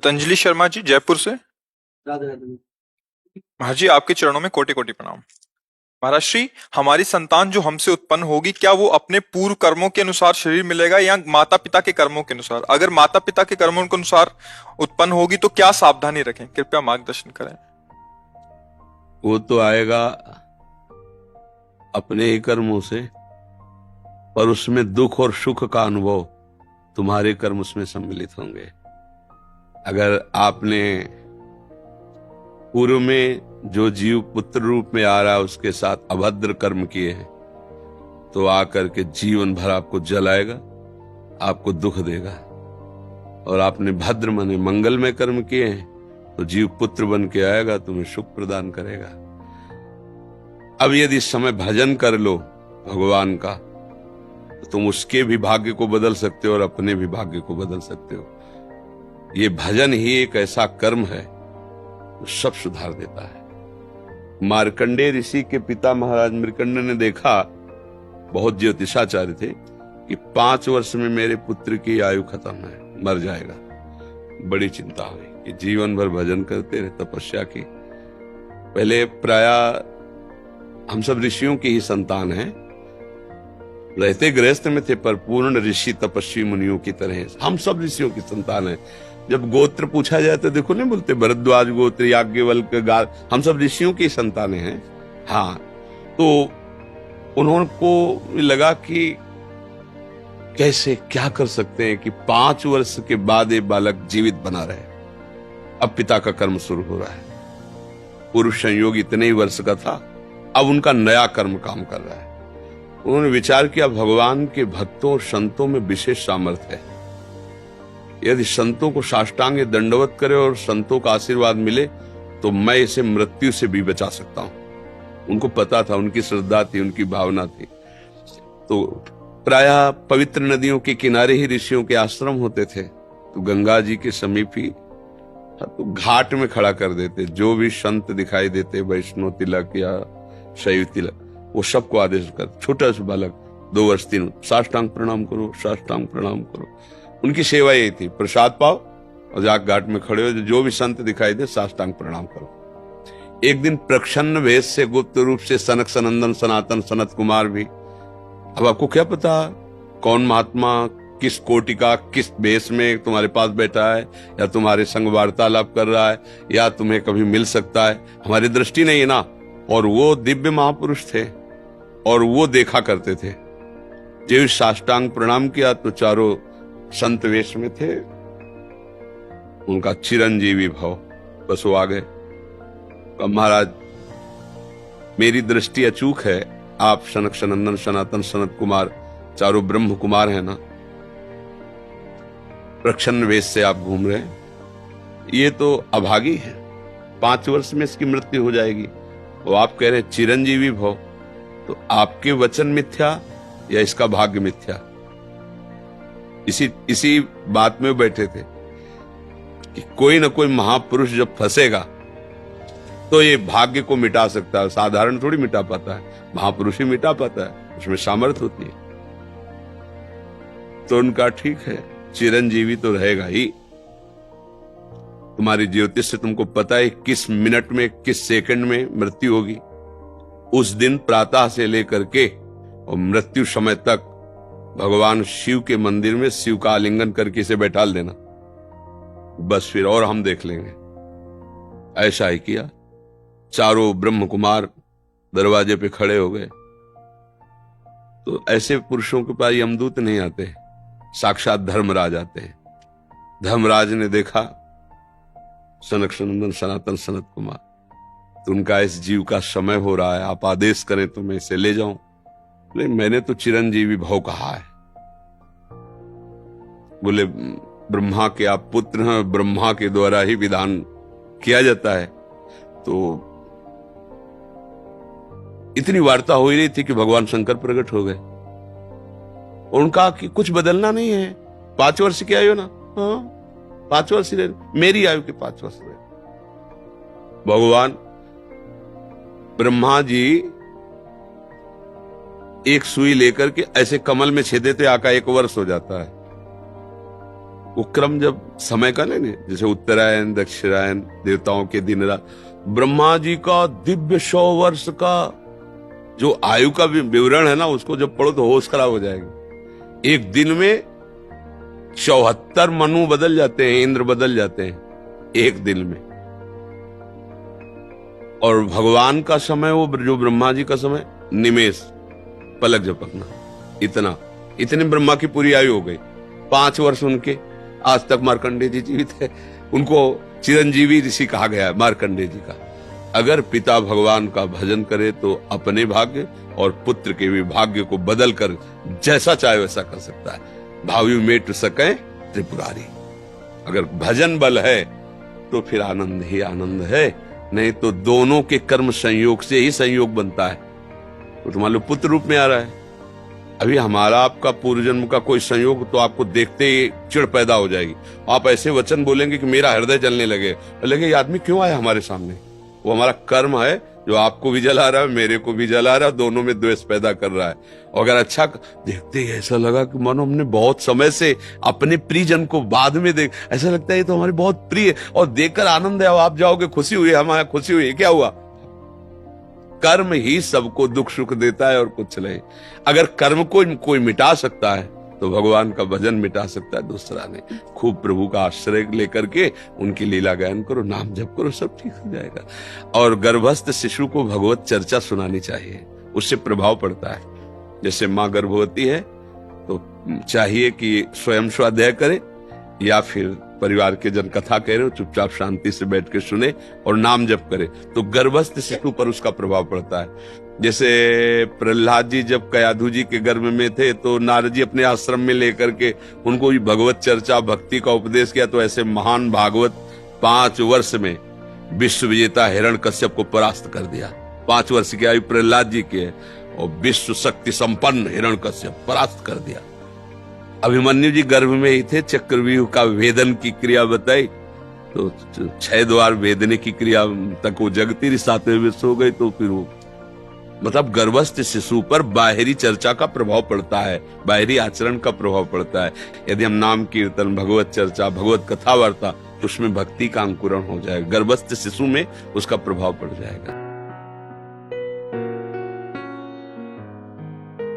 पतंजलि शर्मा जी, जयपुर से। राधे राधे। महाराज जी, आपके चरणों में कोटि कोटि प्रणाम। महाराज श्री, हमारी संतान जो हमसे उत्पन्न होगी, क्या वो अपने पूर्व कर्मों के अनुसार शरीर मिलेगा या माता पिता के कर्मों के अनुसार? अगर माता पिता के कर्मों के अनुसार उत्पन्न होगी तो क्या सावधानी रखें? कृपया मार्गदर्शन करें। वो तो आएगा अपने ही कर्मों से, पर उसमें दुख और सुख का अनुभव तुम्हारे कर्म उसमें सम्मिलित होंगे। अगर आपने पूर्व में जो जीव पुत्र रूप में आ रहा है उसके साथ अभद्र कर्म किए हैं तो आकर के जीवन भर आपको जलाएगा, आपको दुख देगा। और आपने भद्र माने मंगलमय कर्म किए हैं तो जीव पुत्र बन के आएगा, तुम्हें सुख प्रदान करेगा। अब यदि इस समय भजन कर लो भगवान का तो तुम उसके भी भाग्य को बदल सकते हो और अपने भी भाग्य को बदल सकते हो। ये भजन ही एक ऐसा कर्म है जो सब सुधार देता है। मार्कंडेय ऋषि के पिता महाराज मृकंड ने देखा, बहुत ज्योतिषाचार्य थे, कि 5 वर्ष में मेरे पुत्र की आयु खत्म है, मर जाएगा। बड़ी चिंता हुई कि जीवन भर भजन करते रहे, तपस्या की। पहले प्राय हम सब ऋषियों की ही संतान हैं, रहते गृहस्थ में थे पर पूर्ण ऋषि तपस्वी मुनियों की तरह हम सब ऋषियों की संतान हैं। जब गोत्र पूछा जाए तो देखो नहीं बोलते भरद्वाज गोत्र, याज्ञवल्क्य, हम सब ऋषियों की संतानें हैं। हाँ, तो उनको लगा कि कैसे क्या कर सकते हैं कि 5 वर्ष के बाद ये बालक जीवित बना रहे। अब पिता का कर्म शुरू हो रहा है। पूर्व संयोग इतने ही वर्ष का था, अब उनका नया कर्म काम कर रहा है। उन्होंने विचार किया, भगवान के भक्तों और संतों में विशेष सामर्थ्य है। यदि संतों को साष्टांग दंडवत करे और संतों का आशीर्वाद मिले तो मैं इसे मृत्यु से भी बचा सकता हूं। उनको पता था, उनकी श्रद्धा थी, उनकी भावना थी। तो प्रायः पवित्र नदियों के किनारे ही ऋषियों के आश्रम होते थे, तो गंगा जी के समीप ही तो घाट में खड़ा कर देते। जो भी संत दिखाई देते, वैष्णव तिलक या शैव तिलक, वो सबको आदेश कर, छोटा सा बालक 2 वर्ष 3, साष्टांग प्रणाम करो, साष्टांग प्रणाम करो। उनकी सेवा यही थी, प्रसाद पाओ और जाकर घाट में खड़े हो, जो भी संत दिखाई दे साष्टांग प्रणाम करो। एक दिन प्रच्छन्न वेश से गुप्त रूप से सनक सनंदन सनातन सनत कुमार भी, अब आपको क्या पता कौन महात्मा किस कोटि का किस वेश में तुम्हारे पास बैठा है, या तुम्हारे संग वार्तालाप कर रहा है, या तुम्हें कभी मिल सकता है, हमारी दृष्टि नहीं है ना। और वो दिव्य महापुरुष थे और वो देखा करते थे। जब साष्टांग प्रणाम किया तो चारों संत वेश में थे, उनका चिरंजीवी भव, बस वो आ गए। महाराज मेरी दृष्टि अचूक है, आप सनक सनंदन सनातन सनत कुमार चारों ब्रह्म कुमार हैं ना, प्रच्छन्न वेश से आप घूम रहे हैं, ये तो अभागी है, 5 वर्ष में इसकी मृत्यु हो जाएगी। वो आप कह रहे हैं चिरंजीवी भव, तो आपके वचन मिथ्या या इसका भाग्य मिथ्या? इसी बात में बैठे थे कि कोई ना कोई महापुरुष जब फंसेगा तो ये भाग्य को मिटा सकता है, साधारण थोड़ी मिटा पाता है, महापुरुष ही मिटा पाता है, उसमें सामर्थ्य होती है। तो उनका ठीक है, चिरंजीवी तो रहेगा ही। तुम्हारी ज्योतिष से तुमको पता है किस मिनट में किस सेकंड में मृत्यु होगी। उस दिन प्रातः से लेकर के और मृत्यु समय तक भगवान शिव के मंदिर में शिव का आलिंगन करके इसे बैठा देना, बस फिर और हम देख लेंगे। ऐसा ही किया। चारों ब्रह्म कुमार दरवाजे पे खड़े हो गए। तो ऐसे पुरुषों के पास यमदूत नहीं आते, साक्षात धर्मराज आते हैं। धर्मराज ने देखा सनक सनंदन सनातन सनत कुमार, तो उनका इस जीव का समय हो रहा है, आप आदेश करें तो मैं इसे ले जाऊं। बोले मैंने तो चिरंजीवी भव कहा है। बोले ब्रह्मा के आप पुत्र हैं, ब्रह्मा के द्वारा ही विधान किया जाता है। तो इतनी वार्ता हो ही रही थी कि भगवान शंकर प्रकट हो गए। उनका कि कुछ बदलना नहीं है, 5 वर्ष की आयु ना, हाँ 5 वर्ष रहे, मेरी आयु के 5 वर्ष रहे। भगवान ब्रह्मा जी एक सुई लेकर के ऐसे कमल में छेदे थे, आका 1 वर्ष हो जाता है। वो क्रम जब समय का नहीं, जैसे उत्तरायण दक्षिणायन, देवताओं के दिन रात, ब्रह्मा जी का दिव्य 100 वर्ष का जो आयु का विवरण है ना, उसको जब पढ़ो तो होश खराब हो जाएगी। एक दिन में 74 मनु बदल जाते हैं, इंद्र बदल जाते हैं एक दिन में। और भगवान का समय, वो जो ब्रह्मा जी का समय, निमेष, पलक झपकना, इतने ब्रह्मा की पूरी आयु हो गई। 5 वर्ष उनके, आज तक मार्कंडेय जी जीवित है, उनको चिरंजीवी ऋषि कहा गया है मार्कंडेय जी का। अगर पिता भगवान का भजन करे तो अपने भाग्य और पुत्र के भी भाग्य को बदल कर जैसा चाहे वैसा कर सकता है। भावी मेट सके त्रिपुरारी। अगर भजन बल है तो फिर आनंद ही आनंद है, नहीं तो दोनों के कर्म संयोग से ही संयोग बनता है। तो मान लो पुत्र रूप में आ रहा है, अभी हमारा आपका पूर्व जन्म का कोई संयोग, तो आपको देखते ही चिढ़ पैदा हो जाएगी। आप ऐसे वचन बोलेंगे कि मेरा हृदय जलने लगे, ये आदमी क्यों आया हमारे सामने? वो हमारा कर्म है जो आपको भी जला रहा है, मेरे को भी जला रहा है, दोनों में द्वेष पैदा कर रहा है। और अगर अच्छा देखते ही ऐसा लगा कि मानो हमने बहुत समय से अपने प्रियजन को बाद में देख, ऐसा लगता है ये तो हमारे बहुत प्रिय, और देखकर आनंद है, आप जाओगे खुशी हुई, हमारे खुशी हुई, क्या हुआ? कर्म ही सबको दुख सुख देता है और कुछ नहीं। अगर कर्म को कोई मिटा सकता है तो भगवान का भजन मिटा सकता है दूसरा नहीं। खूब प्रभु का आश्रय लेकर के उनकी लीला गायन करो, नाम जप करो, सब ठीक हो जाएगा। और गर्भस्थ शिशु को भगवत चर्चा सुनानी चाहिए, उससे प्रभाव पड़ता है। जैसे माँ गर्भवती है तो चाहिए कि स्वयं स्वाध्याय करे, या फिर परिवार के जन कथा कह रहे हो, चुपचाप शांति से बैठ के सुने और नाम जप करे, तो गर्भस्थ शिशु पर उसका प्रभाव पड़ता है। जैसे प्रहलाद जी जब कयाधु जी के गर्भ में थे तो नारद जी अपने आश्रम में लेकर के उनको भगवत चर्चा भक्ति का उपदेश किया, तो ऐसे महान भागवत 5 वर्ष में विश्व विजेता हिरण्यकश्यप को परास्त कर दिया। 5 वर्ष की आयु प्रहलाद जी की है और विश्व शक्ति संपन्न हिरण्यकश्यप परास्त कर दिया। अभिमन्यु जी गर्भ में ही थे, चक्रव्यूह का वेदन की क्रिया बताई तो 6 द्वार वेदने की क्रिया तक वो जगती रही, 7वें विश्व हो गई। तो फिर वो मतलब गर्भस्थ शिशु पर बाहरी चर्चा का प्रभाव पड़ता है, बाहरी आचरण का प्रभाव पड़ता है। यदि हम नाम कीर्तन, भगवत चर्चा, भगवत कथा वार्ता, तो उसमें भक्ति का अंकुरण हो जाएगा, गर्भस्थ शिशु में उसका प्रभाव पड़ जाएगा।